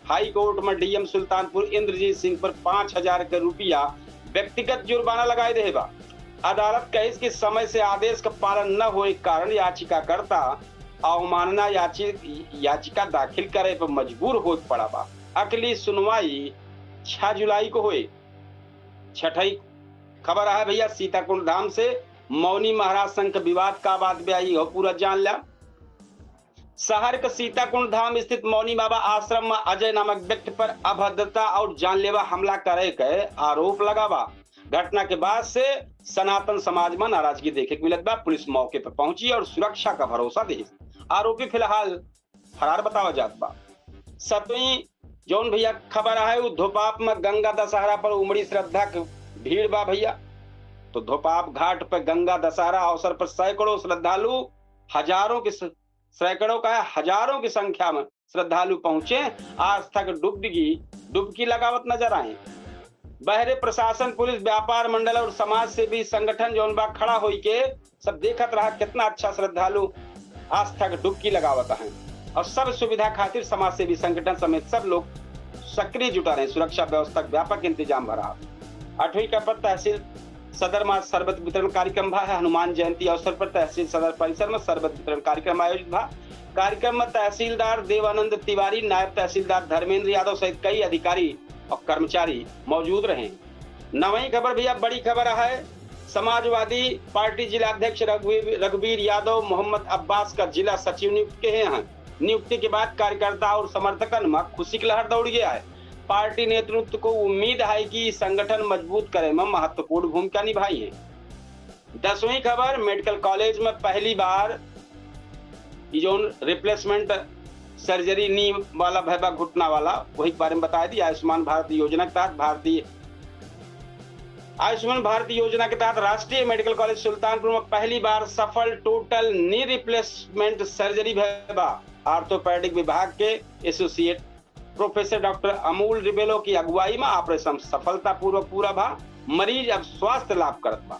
High court में DM Sultanpur Indrajit Singh पर 5,000 के रुपया व्यक्तिगत जुर्माना लगाए रहे बा। अदालत कही कि समय से आदेश का पालन न होने के कारण याचिकाकर्ता अवमानना याचिका दाखिल करे पर मजबूर हो पड़ा बा। अगली सुनवाई 6 जुलाई को हुई। छठी खबर है भैया सीताकुंड धाम से मौनी महाराज संघ विवाद का बात भी आई हो पूरा जान लिया। शहर के सीताकुंड धाम स्थित मौनी बाबा आश्रम में अजय नामक व्यक्ति पर अभद्रता और जानलेवा हमला करे के आरोप लगा बा। घटना के बाद से सनातन समाज में नाराजगी देखे के मिलत बा। पुलिस मौके पर पहुंची और सुरक्षा का भरोसा दी। आरोपी फिलहाल फरार बतावा जात बा। 7वीं जौन भैया खबर है धोपाप में गंगा दशहरा पर उमड़ी श्रद्धा की भीड़ बा भैया। तो धोपाप घाट पर गंगा दशहरा अवसर पर सैकड़ों श्रद्धालु हजारों की संख्या में श्रद्धालु पहुंचे आस्था की डुबकी लगावत नजर आए। बहरे प्रशासन पुलिस व्यापार मंडल और समाज सेवी संगठन जौन बा खड़ा होई के सब देखत रहा कितना अच्छा श्रद्धालु आस्था की डुबकी लगावत है और सब सुविधा खातिर समाज सेवी संगठन समेत सब लोग सक्रिय जुटा रहे। सुरक्षा व्यवस्था व्यापक इंतजाम भरा। 8वीं का पर तहसील सदर में शरबत वितरण कार्यक्रम भा है। हनुमान जयंती अवसर पर तहसील सदर परिसर में शरबत वितरण कार्यक्रम आयोजित भा। कार्यक्रम में तहसीलदार देवानंद तिवारी, नायब तहसीलदार धर्मेंद्र यादव सहित कई अधिकारी और कर्मचारी मौजूद रहे। 9वीं खबर भैया बड़ी खबर है समाजवादी पार्टी जिला अध्यक्ष रघुवीर यादव मोहम्मद अब्बास का जिला सचिव नियुक्त किए हैं। नियुक्ति के बाद कार्यकर्ता और समर्थकन में खुशी की लहर दौड़ गया है। पार्टी नेतृत्व को उम्मीद है कि संगठन मजबूत करे में महत्वपूर्ण भूमिका निभाई है। 10वीं खबर मेडिकल कॉलेज में पहली बार जोन रिप्लेसमेंट सर्जरी नी वाला भयभा घुटना वाला वही बारे में बताया दी। आयुष्मान भारत योजना के तहत राष्ट्रीय मेडिकल कॉलेज सुल्तानपुर में पहली बार सफल टोटल नी रिप्लेसमेंट सर्जरी भयभा ऑर्थोपेडिक विभाग के associate professor doctor Amul Rebello की अगुवाई में ऑपरेशन सफलतापूर्वक पूरा भा। मरीज अब स्वास्थ्य लाभ करत बा।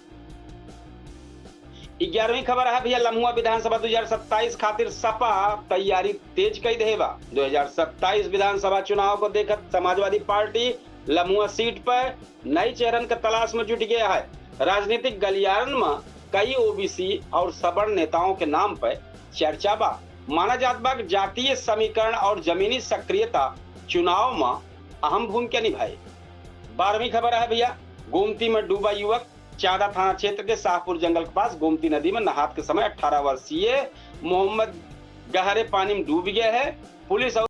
11वीं खबर है भैया लम्हुआ विधानसभा 2027 खातिर सपा तैयारी तेज कई दे बा। 2027 विधानसभा चुनाव को देखकर समाजवादी पार्टी लम्हुआ सीट पर नई चेहरन के तलाश में जुट गया है। राजनीतिक गलियारन में कई ओबीसी और सवर्ण नेताओं के नाम पर चर्चा बा। माना जात बा जातीय समीकरण और जमीनी सक्रियता चुनाव में अहम भूमिका निभाई। 12वीं खबर है भैया गोमती में डूबा युवक। चादा थाना क्षेत्र के शाहपुर जंगल के पास गोमती नदी में नहात के समय 18 वर्षीय मोहम्मद गहरे पानी में डूब गया है। पुलिस